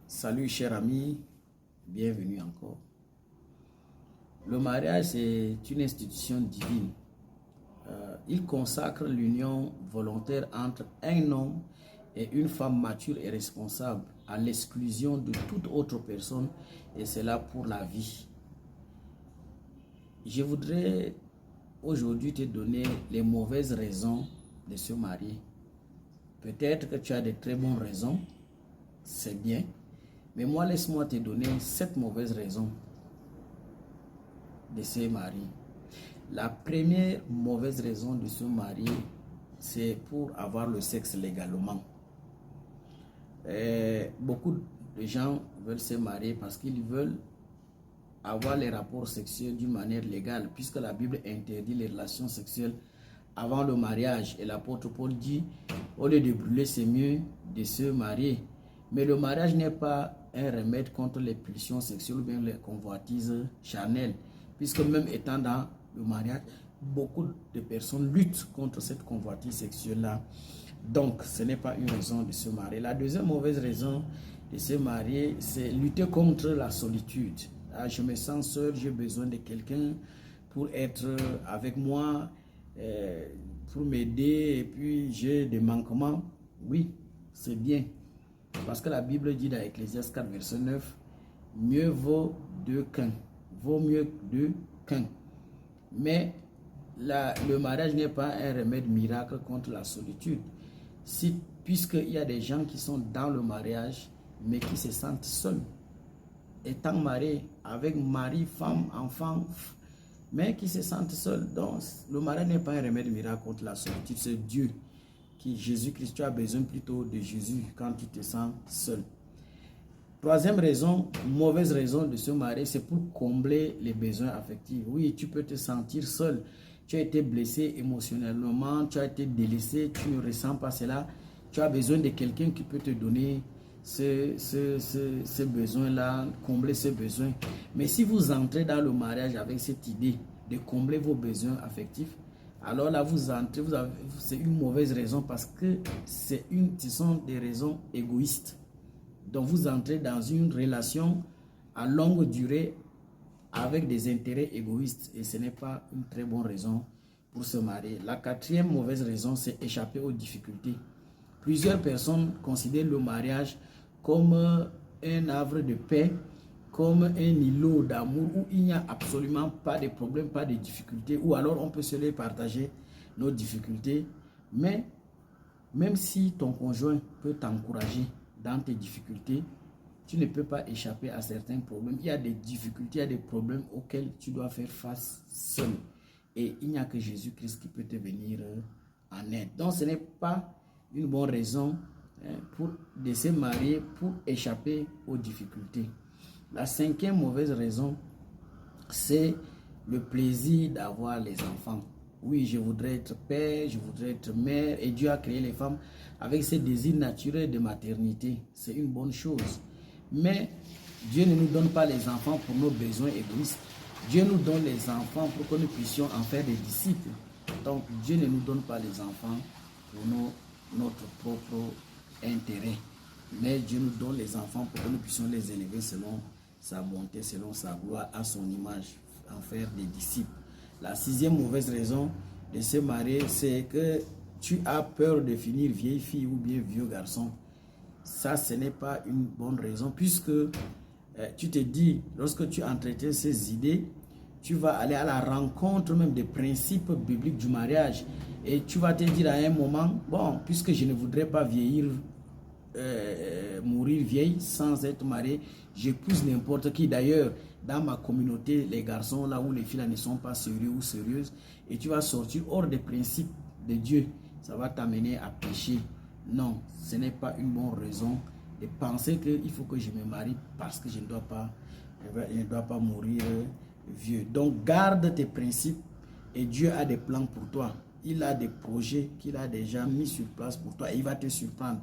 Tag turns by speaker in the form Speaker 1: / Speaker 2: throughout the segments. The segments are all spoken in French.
Speaker 1: Salut cher ami, bienvenue encore. Le mariage c'est une institution divine. Il consacre l'union volontaire entre un homme et une femme mature et responsable à l'exclusion de toute autre personne, et c'est là pour la vie. Je voudrais aujourd'hui te donner les mauvaises raisons de se marier. Peut-être que tu as de très bonnes raisons, c'est bien. Mais moi, laisse-moi te donner 7 mauvaises raisons de se marier. La première mauvaise raison de se marier, c'est pour avoir le sexe légalement. Beaucoup de gens veulent se marier parce qu'ils veulent avoir les rapports sexuels d'une manière légale, puisque la Bible interdit les relations sexuelles avant le mariage. Et l'apôtre Paul dit, au lieu de brûler, c'est mieux de se marier. Mais le mariage n'est pas un remède contre les pulsions sexuelles ou bien les convoitises charnelles, puisque même étant dans le mariage, beaucoup de personnes luttent contre cette convoitise sexuelle-là. Donc, ce n'est pas une raison de se marier. La deuxième mauvaise raison de se marier, c'est lutter contre la solitude. Ah, je me sens seul, j'ai besoin de quelqu'un pour être avec moi, pour m'aider, et puis j'ai des manquements. Oui, c'est bien. Parce que la Bible dit dans Ecclésiaste 4, verset 9, mieux vaut deux qu'un. Vaut mieux deux qu'un. Mais le mariage n'est pas un remède miracle contre la solitude. Puisqu'il y a des gens qui sont dans le mariage, mais qui se sentent seuls. Étant mariés avec mari, femme, enfant, mais qui se sentent seuls. Donc, le mariage n'est pas un remède miracle contre la solitude. C'est Dieu. Jésus-Christ, tu as besoin plutôt de Jésus quand tu te sens seul. Troisième raison, mauvaise raison de se marier, c'est pour combler les besoins affectifs. Oui, tu peux te sentir seul. Tu as été blessé émotionnellement, tu as été délaissé, tu ne ressens pas cela. Tu as besoin de quelqu'un qui peut te donner ce besoin-là, combler ce besoin. Mais si vous entrez dans le mariage avec cette idée de combler vos besoins affectifs, alors là, vous entrez, c'est une mauvaise raison parce que ce sont des raisons égoïstes. Donc, vous entrez dans une relation à longue durée avec des intérêts égoïstes et ce n'est pas une très bonne raison pour se marier. La quatrième mauvaise raison, c'est échapper aux difficultés. Plusieurs personnes considèrent le mariage comme un havre de paix, comme un îlot d'amour où il n'y a absolument pas de problème, pas de difficultés, ou alors on peut se les partager nos difficultés. Mais même si ton conjoint peut t'encourager dans tes difficultés, tu ne peux pas échapper à certains problèmes. Il y a des difficultés, il y a des problèmes auxquels tu dois faire face seul. Et il n'y a que Jésus-Christ qui peut te venir en aide. Donc ce n'est pas une bonne raison de se marier pour échapper aux difficultés. La cinquième mauvaise raison, c'est le plaisir d'avoir les enfants. Oui, je voudrais être père, je voudrais être mère, et Dieu a créé les femmes avec ce désir naturel de maternité. C'est une bonne chose. Mais Dieu ne nous donne pas les enfants pour nos besoins égoïstes. Dieu nous donne les enfants pour que nous puissions en faire des disciples. Donc Dieu ne nous donne pas les enfants pour notre propre intérêt. Mais Dieu nous donne les enfants pour que nous puissions les élever selon sa bonté, selon sa gloire, à son image, en faire des disciples. La sixième mauvaise raison de se marier, c'est que tu as peur de finir vieille fille ou bien vieux garçon. Ça, ce n'est pas une bonne raison, puisque tu te dis, lorsque tu entretiens ces idées, tu vas aller à la rencontre même des principes bibliques du mariage. Et tu vas te dire à un moment, bon, puisque je ne voudrais pas vieillir, mourir vieille sans être marié, j'épouse n'importe qui. D'ailleurs, dans ma communauté, les garçons là où les filles là ne sont pas sérieux ou sérieuses, et tu vas sortir hors des principes de Dieu, ça va t'amener à pécher. Non, ce n'est pas une bonne raison de penser qu'il faut que je me marie parce que je ne dois pas mourir vieux. Donc garde tes principes et Dieu a des plans pour toi. Il a des projets qu'il a déjà mis sur place pour toi et il va te surprendre.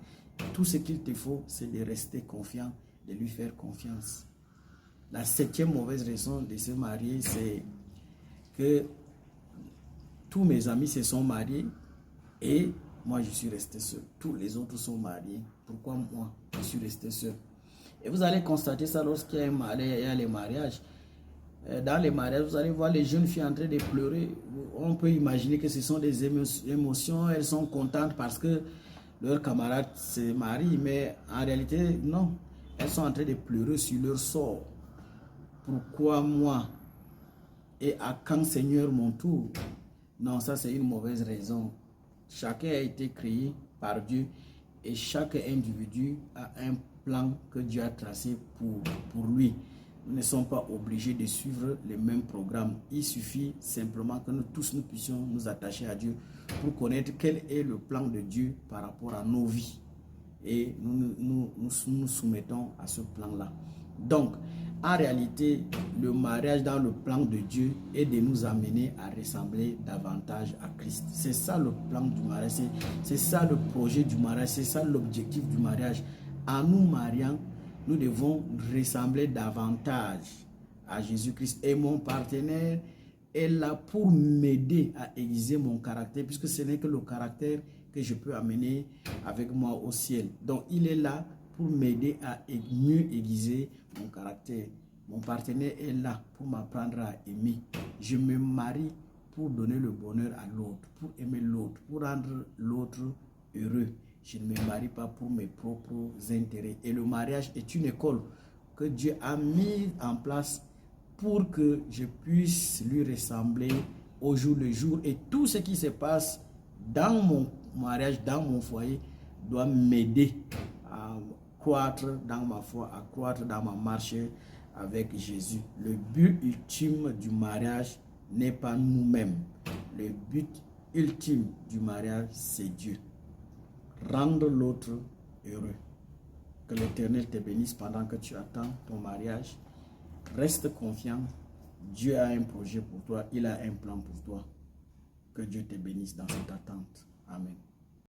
Speaker 1: Tout ce qu'il te faut, c'est de rester confiant, de lui faire confiance. La septième mauvaise raison de se marier, c'est que tous mes amis se sont mariés et moi je suis resté seul. Tous les autres sont mariés. Pourquoi moi je suis resté seul? Et vous allez constater ça lorsqu'il y a les mariages. Dans les mariages, vous allez voir les jeunes filles en train de pleurer. On peut imaginer que ce sont des émotions. Elles sont contentes parce que leurs camarades se marient. Mais en réalité, non. Elles sont en train de pleurer sur leur sort. Pourquoi moi? Et à quand, Seigneur, mon tour? Non, ça c'est une mauvaise raison. Chacun a été créé par Dieu et chaque individu a un plan que Dieu a tracé pour lui. Nous ne sommes pas obligés de suivre les mêmes programmes. Il suffit simplement que nous tous nous puissions nous attacher à Dieu pour connaître quel est le plan de Dieu par rapport à nos vies. Et nous soumettons à ce plan-là. Donc, en réalité, le mariage dans le plan de Dieu est de nous amener à ressembler davantage à Christ. C'est ça le plan du mariage, c'est ça le projet du mariage, c'est ça l'objectif du mariage. En nous mariant, nous devons ressembler davantage à Jésus-Christ. Et mon partenaire est là pour m'aider à aiguiser mon caractère, puisque ce n'est que le caractère que je peux amener avec moi au ciel. Donc, il est là pour m'aider à mieux aiguiser mon caractère. Mon partenaire est là pour m'apprendre à aimer. Je me marie pour donner le bonheur à l'autre, pour aimer l'autre, pour rendre l'autre heureux. Je ne me marie pas pour mes propres intérêts. Et le mariage est une école que Dieu a mise en place pour que je puisse lui ressembler au jour le jour. Et tout ce qui se passe dans mon mariage, dans mon foyer, doit m'aider à croître dans ma foi, à croître dans ma marche avec Jésus. Le but ultime du mariage n'est pas nous-mêmes. Le but ultime du mariage, c'est Dieu. Rendre l'autre heureux. Que l'Éternel te bénisse pendant que tu attends ton mariage. Reste confiant. Dieu a un projet pour toi. Il a un plan pour toi. Que Dieu te bénisse dans cette attente. Amen.